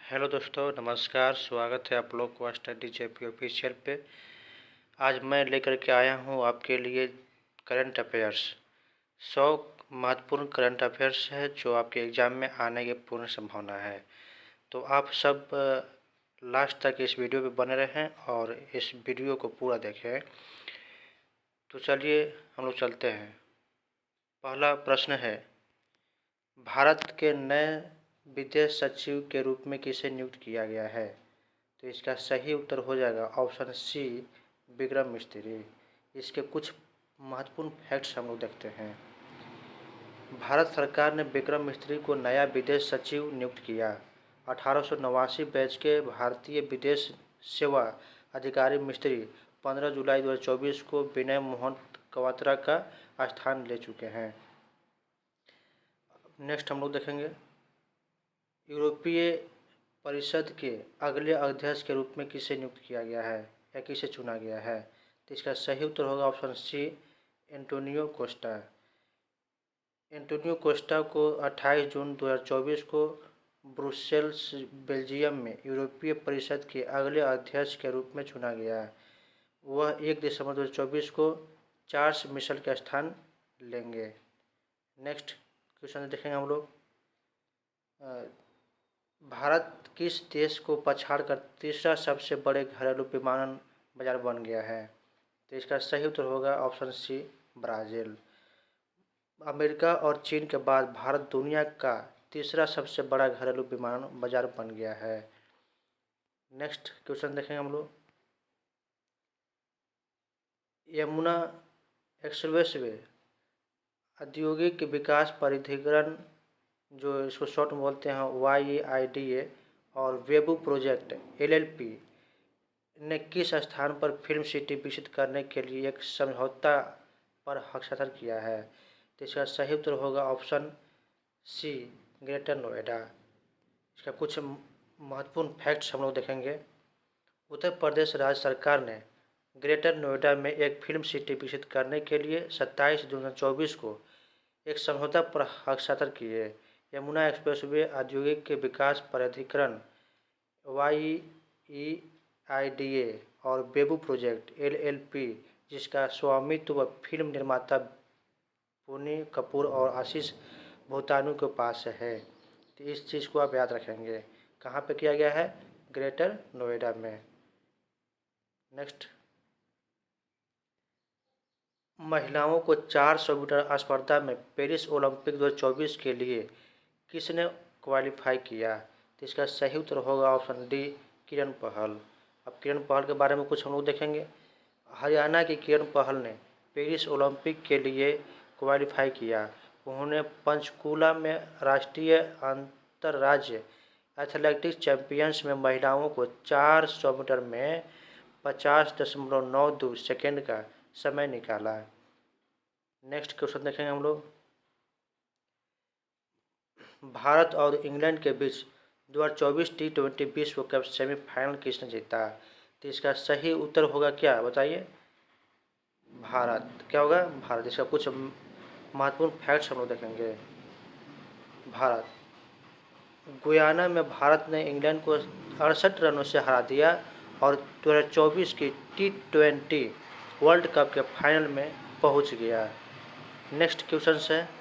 Hello दोस्तों, नमस्कार। स्वागत है आप लोग को स्टडी जेपी ऑफिशियल पे। आज मैं लेकर के आया हूँ आपके लिए करंट अफेयर्स। 100 महत्वपूर्ण करंट अफेयर्स है जो आपके एग्ज़ाम में आने की पूर्ण संभावना है। तो आप सब लास्ट तक इस वीडियो पे बने रहें और इस वीडियो को पूरा देखें। तो चलिए हम लोग चलते हैं। पहला प्रश्न है, भारत के नए विदेश सचिव के रूप में किसे नियुक्त किया गया है? तो इसका सही उत्तर हो जाएगा ऑप्शन सी, विक्रम मिस्त्री। इसके कुछ महत्वपूर्ण फैक्ट्स हम लोग देखते हैं। भारत सरकार ने विक्रम मिस्त्री को नया विदेश सचिव नियुक्त किया। 1889 बैच के भारतीय विदेश सेवा अधिकारी मिस्त्री 15 जुलाई 2024 को विनय मोहन क्वात्रा का स्थान ले चुके हैं। नेक्स्ट हम लोग देखेंगे, यूरोपीय परिषद के अगले अध्यक्ष के रूप में किसे नियुक्त किया गया है या किसे चुना गया है? तो इसका सही उत्तर होगा option C, Antonio Costa. Antonio Costa को 28 जून 2024 को ब्रुसेल्स बेल्जियम में यूरोपीय परिषद के अगले अध्यक्ष के रूप में चुना गया है। वह 1 दिसंबर 2024 को चार्ल्स मिशेल का स्थान लेंगे। नेक्स्ट क्वेश्चन देखेंगे हम लोग, भारत किस देश को पछाड़कर तीसरा सबसे बड़े घरेलू विमानन बाजार बन गया है? तो इसका सही उत्तर होगा ऑप्शन सी, ब्राज़ील। अमेरिका और चीन के बाद भारत दुनिया का तीसरा सबसे बड़ा घरेलू विमानन बाजार बन गया है। नेक्स्ट क्वेश्चन देखेंगे हम लोग, यमुना एक्सप्रेसवे औद्योगिक विकास प्राधिकरण, जो इसको शॉर्ट में बोलते हैं YEIDA, और वेबू प्रोजेक्ट LLP ने किस स्थान पर फिल्म सिटी विकसित करने के लिए एक समझौता पर हस्ताक्षर किया है? तो इसका सही उत्तर होगा ऑप्शन सी, ग्रेटर नोएडा। इसका कुछ महत्वपूर्ण फैक्ट्स हम लोग देखेंगे। उत्तर प्रदेश राज्य सरकार ने ग्रेटर नोएडा में एक फिल्म सिटी विकसित करने के लिए 27 जून 2024 को एक समझौता पर हस्ताक्षर किए। यमुना एक्सप्रेसवे औद्योगिक विकास प्राधिकरण YEIDA और वेबू प्रोजेक्ट LLP, जिसका स्वामित्व फिल्म निर्माता बोनी कपूर और आशीष भूतानू के पास है। तो इस चीज़ को आप याद रखेंगे। कहाँ पे किया गया है? ग्रेटर नोएडा में। नेक्स्ट, महिलाओं को 400 मीटर स्पर्धा में पेरिस ओलंपिक 2024 के लिए किसने क्वालिफाई किया? तो इसका सही उत्तर होगा ऑप्शन डी, किरण पहल। अब किरण पहल के बारे में कुछ हम लोग देखेंगे। हरियाणा की किरण पहल ने पेरिस ओलंपिक के लिए क्वालिफाई किया। उन्होंने पंचकूला में राष्ट्रीय अंतर्राज्य एथलेटिक्स चैंपियंस में महिलाओं को 400 मीटर में 50.92 सेकेंड का समय निकाला। नेक्स्ट क्वेश्चन देखेंगे हम लोग, भारत और इंग्लैंड के बीच 2024 T20 विश्व कप सेमीफाइनल किसने जीता? तो इसका सही उत्तर होगा क्या, बताइए? भारत। क्या होगा? भारत। इसका कुछ महत्वपूर्ण फैक्ट्स हम लोग देखेंगे। भारत, गुयाना में भारत ने इंग्लैंड को 68 रनों से हरा दिया और 2024 की T20 वर्ल्ड कप के फाइनल में पहुंच गया। नेक्स्ट क्वेश्चन है,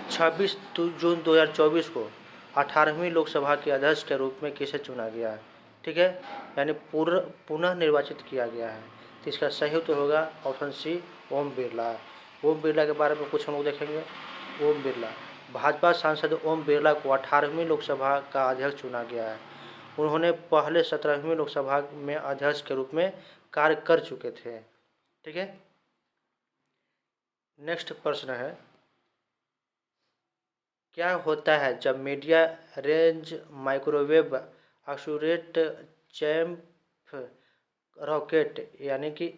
26 जून 2024 को 18वीं लोकसभा के अध्यक्ष के रूप में किसे चुना गया? ठीक है, यानी पुनः निर्वाचित किया गया है। तो इसका सही उत्तर होगा ऑप्शन सी, ओम बिरला। ओम बिरला के बारे में कुछ हम लोग देखेंगे। ओम बिरला, भाजपा सांसद ओम बिरला को 18वीं लोकसभा का अध्यक्ष चुना गया है। उन्होंने पहले 17वीं लोकसभा में अध्यक्ष के रूप में कार्य कर चुके थे। ठीक है। नेक्स्ट प्रश्न है, क्या होता है जब मीडिया रेंज माइक्रोवेव एक्सुरेट चैंप रॉकेट यानी कि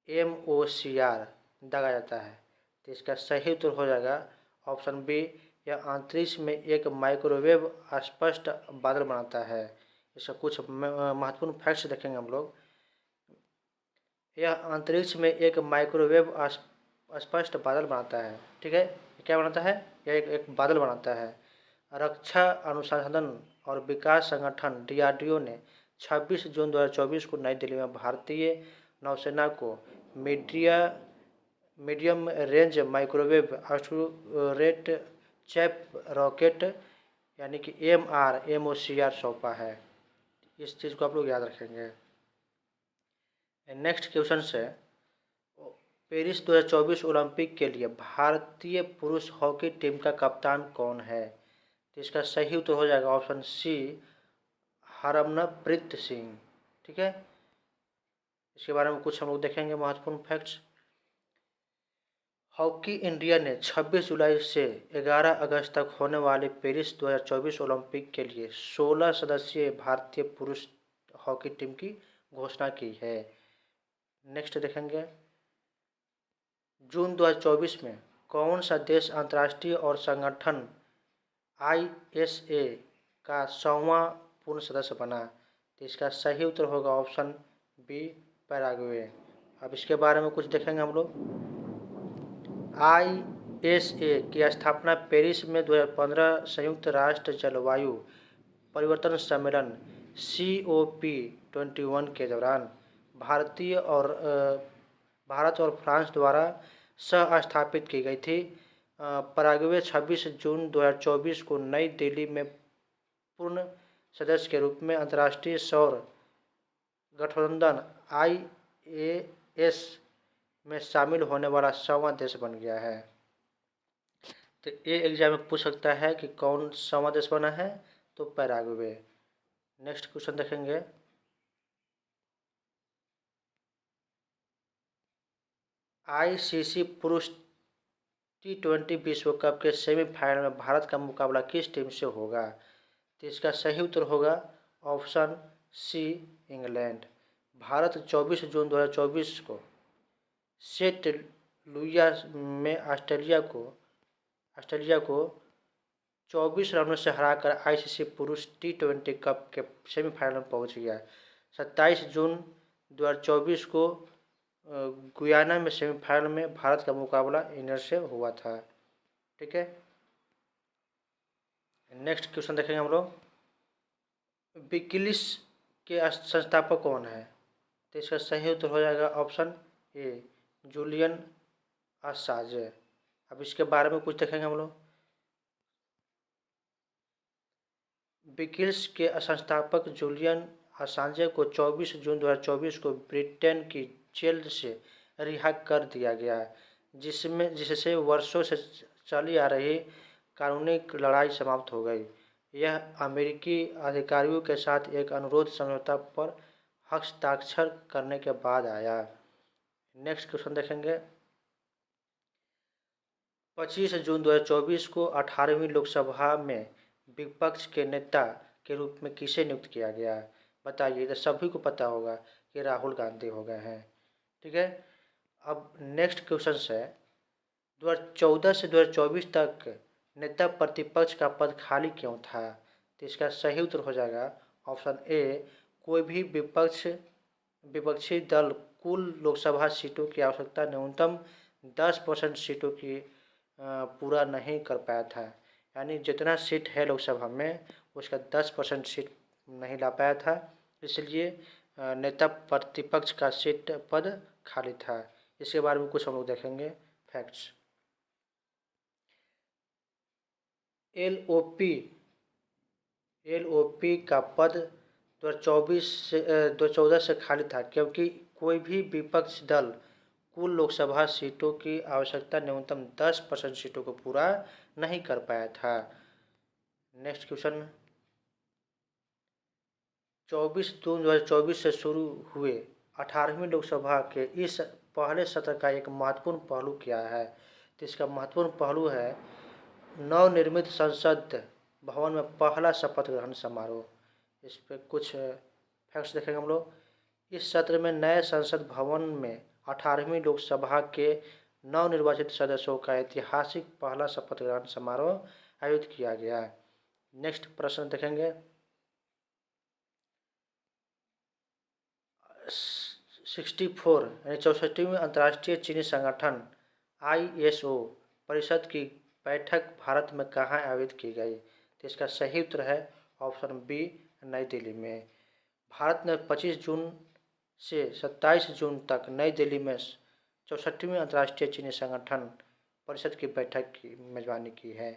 MOCR दागा जाता है? तो इसका सही उत्तर हो जाएगा ऑप्शन बी, यह अंतरिक्ष में एक माइक्रोवेव स्पष्ट बादल बनाता है। इसका कुछ महत्वपूर्ण फैक्ट्स देखेंगे हम लोग। यह अंतरिक्ष में एक माइक्रोवेव स्पष्ट बादल बनाता है। ठीक है, क्या बनाता है? यह एक बादल बनाता है। रक्षा अनुसंधान और विकास संगठन DRDO ने 26 जून 2024 को नई दिल्ली में भारतीय नौसेना को medium range microwave accelerate chap rocket यानी कि MOCR सौंपा है। इस चीज़ को आप लोग याद रखेंगे। नेक्स्ट क्वेश्चन है, पेरिस 2024 ओलंपिक के लिए भारतीय पुरुष हॉकी टीम का कप्तान कौन है? तो इसका सही उत्तर हो जाएगा ऑप्शन सी, हरमनप्रीत सिंह। ठीक है, इसके बारे में कुछ हम लोग देखेंगे महत्वपूर्ण फैक्ट्स। हॉकी इंडिया ने 26 जुलाई से 11 अगस्त तक होने वाले पेरिस 2024 ओलंपिक के लिए 16 सदस्यीय भारतीय पुरुष हॉकी टीम की घोषणा की है। नेक्स्ट देखेंगे, जून 2024 में कौन सा देश अंतर्राष्ट्रीय और संगठन ISA का 100वां पूर्ण सदस्य बना? तो इसका सही उत्तर होगा ऑप्शन बी, पैराग्वे। अब इसके बारे में कुछ देखेंगे हम लोग। ISA की स्थापना पेरिस में 2015 संयुक्त राष्ट्र जलवायु परिवर्तन सम्मेलन COP21 के दौरान भारत और फ्रांस द्वारा सह स्थापित की गई थी। पैराग्वे 26 जून 2024 को नई दिल्ली में पूर्ण सदस्य के रूप में अंतर्राष्ट्रीय सौर गठबंधन IAS में शामिल होने वाला 100वां देश बन गया है। तो ये एग्जाम में पूछ सकता है कि कौन 100वां देश बना है? तो पैराग्वे। नेक्स्ट क्वेश्चन देखेंगे, ICC पुरुष T20 विश्व कप के सेमीफाइनल में भारत का मुकाबला किस टीम से होगा? तो इसका सही उत्तर होगा ऑप्शन सी, इंग्लैंड। भारत 24 जून 2024 को सेंट लुइया में ऑस्ट्रेलिया को 24 रनों से हराकर ICC पुरुष T20 कप के सेमीफाइनल में पहुंच गया। 27 जून 2024 को गुयाना में सेमीफाइनल में भारत का मुकाबला इंग्लैंड से हुआ था। ठीक है, नेक्स्ट क्वेश्चन देखेंगे हम लोग, विकिलीक्स के संस्थापक कौन है? तो इसका सही उत्तर हो जाएगा ऑप्शन ए, जूलियन असांजे। अब इसके बारे में कुछ देखेंगे हम लोग। विकिलीक्स के संस्थापक जूलियन असांजे को 24 जून 2024 को ब्रिटेन की जेल से रिहा कर दिया गया, जिससे वर्षों से चली आ रही कानूनी लड़ाई समाप्त हो गई। यह अमेरिकी अधिकारियों के साथ एक अनुरोध समझौता पर हस्ताक्षर करने के बाद आया। नेक्स्ट क्वेश्चन देखेंगे, 25 जून 2024 को 18वीं लोकसभा में विपक्ष के नेता के रूप में किसे नियुक्त किया गया? बताइए, तो सभी को पता होगा कि राहुल गांधी हो गए हैं। ठीक है, अब नेक्स्ट क्वेश्चन है, 2014 से 2024 तक नेता प्रतिपक्ष का पद खाली क्यों था? तो इसका सही उत्तर हो जाएगा ऑप्शन ए, कोई भी विपक्षी दल कुल लोकसभा सीटों की आवश्यकता न्यूनतम 10% सीटों की पूरा नहीं कर पाया था। यानी जितना सीट है लोकसभा में उसका 10% सीट नहीं ला पाया था, इसलिए नेता प्रतिपक्ष का सीट पद खाली था। इसके बारे में कुछ हम लोग देखेंगे फैक्ट्स। LOP का पद 2014 से खाली था क्योंकि कोई भी विपक्ष दल कुल लोकसभा सीटों की आवश्यकता न्यूनतम 10% सीटों को पूरा नहीं कर पाया था। नेक्स्ट क्वेश्चन, 24 जून 2024 से शुरू हुए 18वीं लोकसभा के इस पहले सत्र का एक महत्वपूर्ण पहलू क्या है? तो इसका महत्वपूर्ण पहलू है नवनिर्मित संसद भवन में पहला शपथ ग्रहण समारोह। इस पर कुछ फैक्ट्स देखेंगे हम लोग। इस सत्र में नए संसद भवन में 18वीं लोकसभा के नवनिर्वाचित सदस्यों का ऐतिहासिक पहला शपथ ग्रहण समारोह आयोजित किया गया। नेक्स्ट प्रश्न देखेंगे, 64वीं अंतर्राष्ट्रीय चीनी संगठन ISO परिषद की बैठक भारत में कहाँ आयोजित की गई? तो इसका सही उत्तर है ऑप्शन बी, नई दिल्ली में। भारत ने 25 जून से 27 जून तक नई दिल्ली में 64वीं अंतर्राष्ट्रीय चीनी संगठन परिषद की बैठक की मेजबानी की है।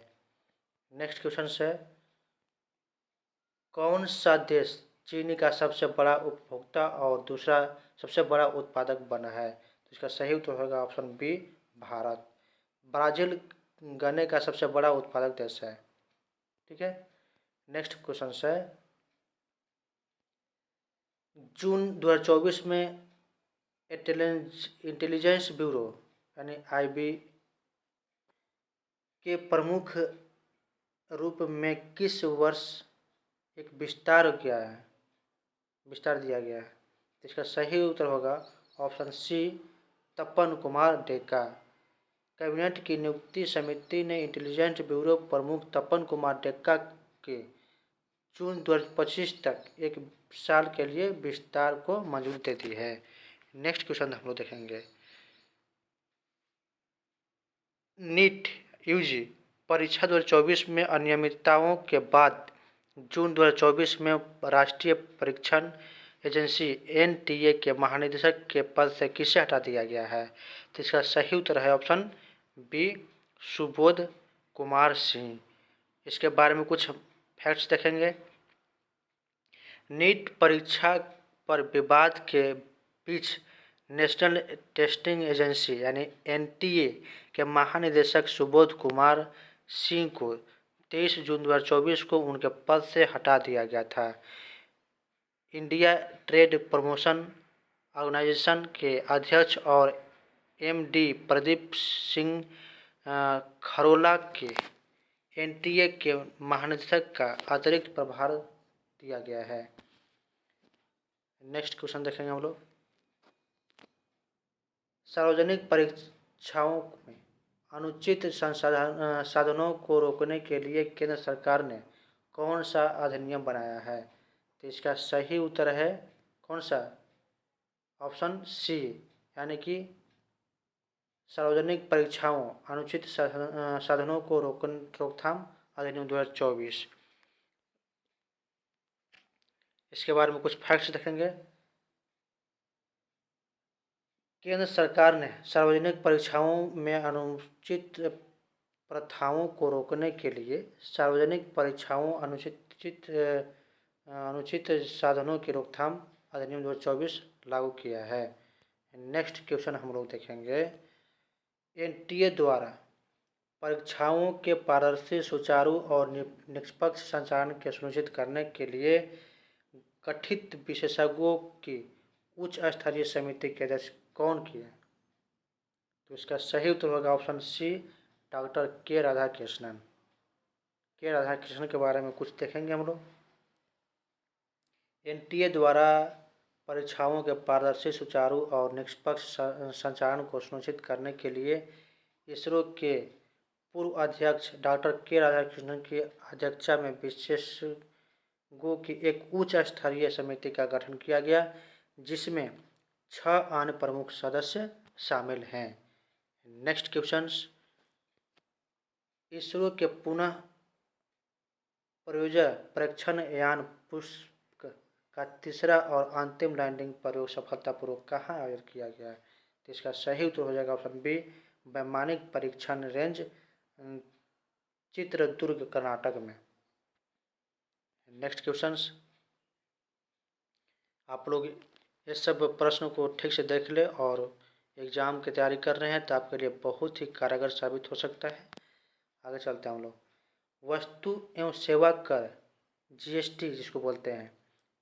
नेक्स्ट क्वेश्चन है, कौन सा देश चीनी का सबसे बड़ा उपभोक्ता और दूसरा सबसे बड़ा उत्पादक बना है? तो इसका सही उत्तर होगा ऑप्शन बी, भारत। ब्राज़ील गन्ने का सबसे बड़ा उत्पादक देश है। ठीक है। नेक्स्ट क्वेश्चन है, जून 2024 में इंटेलिजेंस ब्यूरो यानी IB के प्रमुख रूप में किस वर्ष एक विस्तार दिया गया है? इसका सही उत्तर होगा ऑप्शन सी, तपन कुमार डेका। कैबिनेट की नियुक्ति समिति ने इंटेलिजेंस ब्यूरो प्रमुख तपन कुमार डेका के जून 2025 तक एक साल के लिए विस्तार को मंजूरी दे दी है। नेक्स्ट क्वेश्चन हम लोग देखेंगे, नीट यूजी परीक्षा 2024 में अनियमितताओं के बाद जून 2024 में राष्ट्रीय परीक्षण एजेंसी NTA के महानिदेशक के पद से किसे हटा दिया गया है? तो इसका सही उत्तर है ऑप्शन बी, सुबोध कुमार सिंह। इसके बारे में कुछ फैक्ट्स देखेंगे। नीट परीक्षा पर विवाद के बीच नेशनल टेस्टिंग एजेंसी यानी NTA के महानिदेशक सुबोध कुमार सिंह को 23 जून 2024 को उनके पद से हटा दिया गया था। इंडिया ट्रेड प्रमोशन ऑर्गेनाइजेशन के अध्यक्ष और MD प्रदीप सिंह खरोला के NTA के महानिदेशक का अतिरिक्त प्रभार दिया गया है। नेक्स्ट क्वेश्चन देखेंगे हम लोग, सार्वजनिक परीक्षाओं में अनुचित साधनों को रोकने के लिए केंद्र सरकार ने कौन सा अधिनियम बनाया है? तो इसका सही उत्तर है कौन सा? ऑप्शन सी, यानी कि सार्वजनिक परीक्षाओं अनुचित साधनों को रोकथाम अधिनियम 2024। इसके बारे में कुछ फैक्ट्स देखेंगे। केंद्र सरकार ने सार्वजनिक परीक्षाओं में अनुचित प्रथाओं को रोकने के लिए सार्वजनिक परीक्षाओं अनुचित साधनों की रोकथाम अधिनियम 2024 लागू किया है। नेक्स्ट क्वेश्चन हम लोग देखेंगे, NTA द्वारा परीक्षाओं के पारदर्शी, सुचारू और निष्पक्ष संचालन के सुनिश्चित करने के लिए गठित विशेषज्ञों की उच्च स्तरीय समिति के अध्यक्ष कौन किए? तो इसका सही उत्तर होगा ऑप्शन सी, डॉक्टर के राधाकृष्णन। के राधाकृष्णन के बारे में कुछ देखेंगे हम लोग। NTA द्वारा परीक्षाओं के पारदर्शी, सुचारू और निष्पक्ष संचालन को सुनिश्चित करने के लिए इसरो के पूर्व अध्यक्ष डॉक्टर के राधाकृष्णन की अध्यक्षता में विशेषज्ञों की एक उच्च स्तरीय समिति का गठन किया गया, जिसमें 6 अन्य प्रमुख सदस्य शामिल हैं। नेक्स्ट क्वेश्चंस, इसरो के पुनः परियोजना परीक्षण यान पुष्प का तीसरा और अंतिम लैंडिंग प्रयोग सफलतापूर्वक कहाँ आयोजित किया गया है? तो इसका सही उत्तर हो जाएगा ऑप्शन बी, वैमानिक परीक्षण रेंज चित्रदुर्ग कर्नाटक में। नेक्स्ट क्वेश्चंस, आप लोग ये सब प्रश्नों को ठीक से देख ले और एग्ज़ाम की तैयारी कर रहे हैं तो आपके लिए बहुत ही कारगर साबित हो सकता है। आगे चलते हैं हम लोग, वस्तु एवं सेवा कर GST जिसको बोलते हैं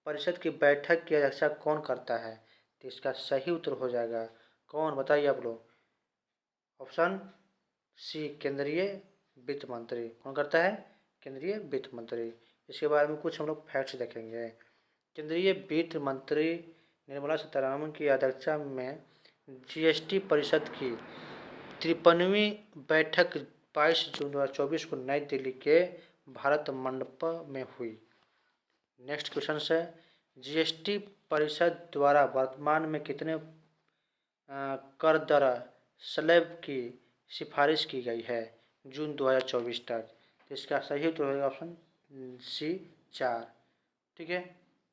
परिषद की बैठक की अध्यक्षता कौन करता है? तो इसका सही उत्तर हो जाएगा कौन, बताइए आप लोग। ऑप्शन सी, केंद्रीय वित्त मंत्री। कौन करता है? केंद्रीय वित्त मंत्री। इसके बारे में कुछ हम लोग फैक्ट्स देखेंगे। केंद्रीय वित्त मंत्री निर्मला सीतारमण की अध्यक्षता में GST परिषद की 53वीं बैठक 22 जून 2024 को नई दिल्ली के भारत मंडप में हुई। नेक्स्ट क्वेश्चन है, GST परिषद द्वारा वर्तमान में कितने कर दर स्लैब की सिफारिश की गई है? जून 2024 तक। तो इसका सही उत्तर होगा ऑप्शन सी 4। ठीक है,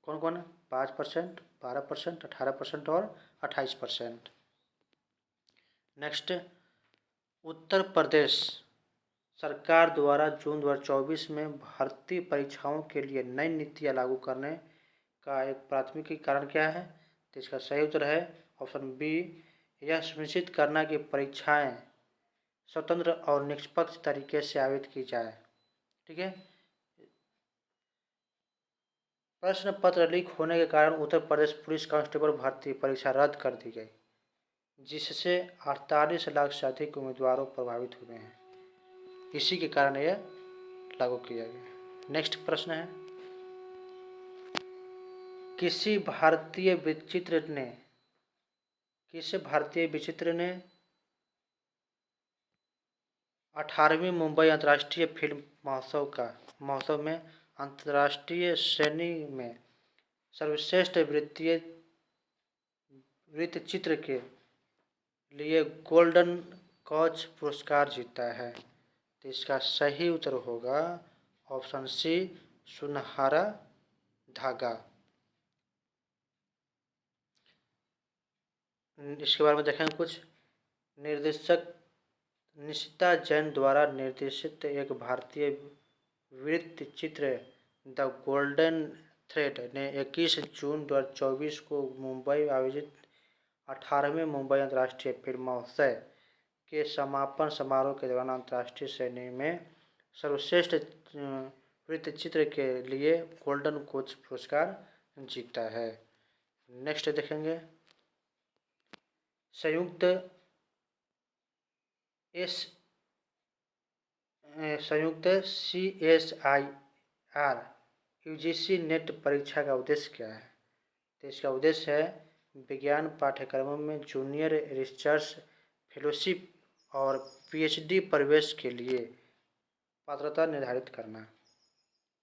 कौन कौन? 5%, 12%, 18% और 28%। नेक्स्ट, उत्तर प्रदेश सरकार द्वारा जून 2024 में भर्ती परीक्षाओं के लिए नई नीतियाँ लागू करने का एक प्राथमिक कारण क्या है? तो इसका सही उत्तर है ऑप्शन बी, यह सुनिश्चित करना कि परीक्षाएं स्वतंत्र और निष्पक्ष तरीके से आयोजित की जाए। ठीक है, प्रश्न पत्र लीक होने के कारण उत्तर प्रदेश पुलिस कांस्टेबल भर्ती परीक्षा रद्द कर दी गई, जिससे 48 लाख से अधिक उम्मीदवारों प्रभावित हुए हैं। इसी के कारण यह लागू किया गया। नेक्स्ट प्रश्न है, किस भारतीय विचित्र ने 18वीं मुंबई अंतर्राष्ट्रीय फिल्म महोत्सव में अंतर्राष्ट्रीय श्रेणी में सर्वश्रेष्ठ वृत्तचित्र के लिए गोल्डन कॉच पुरस्कार जीता है? तो इसका सही उत्तर होगा ऑप्शन सी, सुनहरा धागा। इसके बारे में देखें कुछ। निर्देशक निशिता जैन द्वारा निर्देशित एक भारतीय वृत्तचित्र द गोल्डन थ्रेड ने 21 जून 2024 को मुंबई आयोजित 18वें मुंबई अंतर्राष्ट्रीय फिल्म महोत्सव के समापन समारोह के दौरान अंतर्राष्ट्रीय श्रेणी में सर्वश्रेष्ठ वृत्तचित्र के लिए गोल्डन कोच पुरस्कार जीता है। नेक्स्ट देखेंगे, संयुक्त CSIR UGC नेट परीक्षा का उद्देश्य क्या है? तो इसका उद्देश्य है विज्ञान पाठ्यक्रमों में जूनियर रिसर्च फेलोशिप और PhD प्रवेश के लिए पात्रता निर्धारित करना।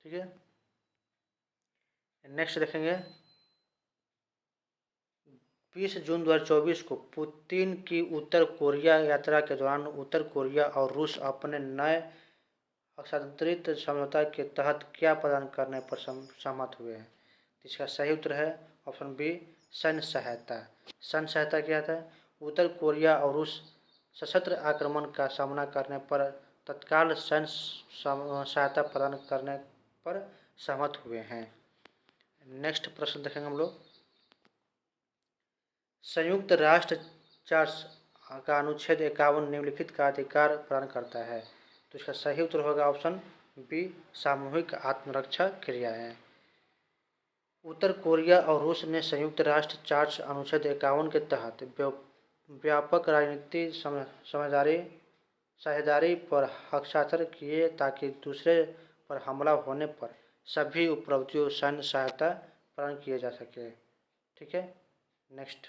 ठीक है, नेक्स्ट देखेंगे, 20 जून 2024 को पुतिन की उत्तर कोरिया यात्रा के दौरान उत्तर कोरिया और रूस अपने नए हस्तांतरित समझौता के तहत क्या प्रदान करने पर सहमत हुए हैं? इसका सही उत्तर है ऑप्शन बी, सैन्य सहायता। सैन्य सहायता क्या था? उत्तर कोरिया और रूस सशस्त्र आक्रमण का सामना करने पर तत्काल सैन्य सहायता प्रदान करने पर सहमत हुए हैं। नेक्स्ट प्रश्न देखेंगे हम लोग, संयुक्त राष्ट्र चार्टर्स का अनुच्छेद 51 निम्नलिखित का अधिकार प्रदान करता है? तो इसका सही उत्तर होगा ऑप्शन बी, सामूहिक आत्मरक्षा क्रियाएं। उत्तर कोरिया और रूस ने संयुक्त राष्ट्र चार्टर्स अनुच्छेद 51 के तहत व्यापक राजनीतिक साझेदारी पर हस्ताक्षर किए ताकि दूसरे पर हमला होने पर सभी उपरोक्त सैन्य सहायता प्रदान किए जा सके। ठीक है, नेक्स्ट।